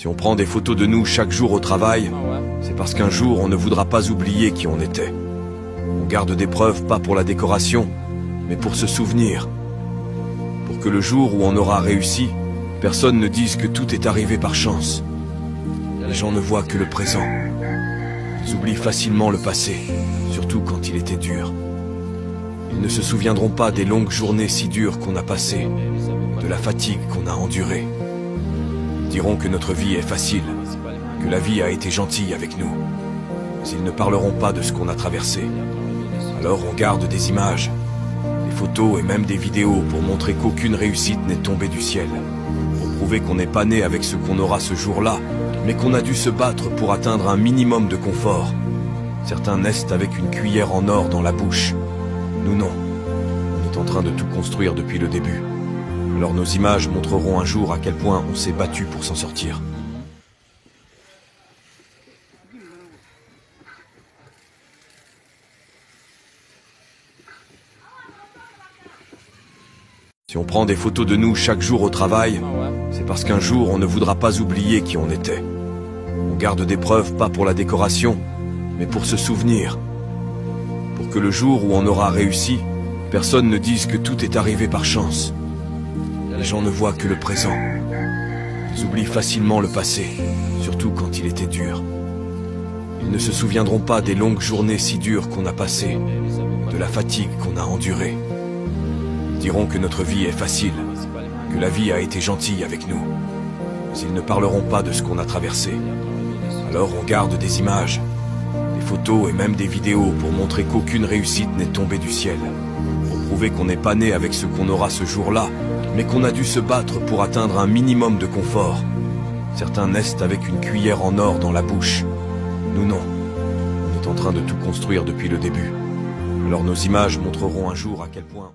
Si on prend des photos de nous chaque jour au travail, c'est parce qu'un jour on ne voudra pas oublier qui on était. On garde des preuves pas pour la décoration, mais pour se souvenir. Pour que le jour où on aura réussi, personne ne dise que tout est arrivé par chance. Les gens ne voient que le présent. Ils oublient facilement le passé, surtout quand il était dur. Ils ne se souviendront pas des longues journées si dures qu'on a passées, de la fatigue qu'on a endurée. Ils diront que notre vie est facile, que la vie a été gentille avec nous. Mais ils ne parleront pas de ce qu'on a traversé. Alors on garde des images, des photos et même des vidéos pour montrer qu'aucune réussite n'est tombée du ciel. Pour prouver qu'on n'est pas né avec ce qu'on aura ce jour-là, mais qu'on a dû se battre pour atteindre un minimum de confort. Certains naissent avec une cuillère en or dans la bouche. Nous non. On est en train de tout construire depuis le début. Alors nos images montreront un jour à quel point on s'est battu pour s'en sortir. Si on prend des photos de nous chaque jour au travail, c'est parce qu'un jour on ne voudra pas oublier qui on était. On garde des preuves pas pour la décoration, mais pour se souvenir. Pour que le jour où on aura réussi, personne ne dise que tout est arrivé par chance. Les gens ne voient que le présent. Ils oublient facilement le passé, surtout quand il était dur. Ils ne se souviendront pas des longues journées si dures qu'on a passées, de la fatigue qu'on a endurée. Ils diront que notre vie est facile, que la vie a été gentille avec nous. Mais ils ne parleront pas de ce qu'on a traversé. Alors on garde des images, des photos et même des vidéos pour montrer qu'aucune réussite n'est tombée du ciel. Pour prouver qu'on n'est pas né avec ce qu'on aura ce jour-là, mais qu'on a dû se battre pour atteindre un minimum de confort. Certains naissent avec une cuillère en or dans la bouche. Nous non. On est en train de tout construire depuis le début. Alors nos images montreront un jour à quel point...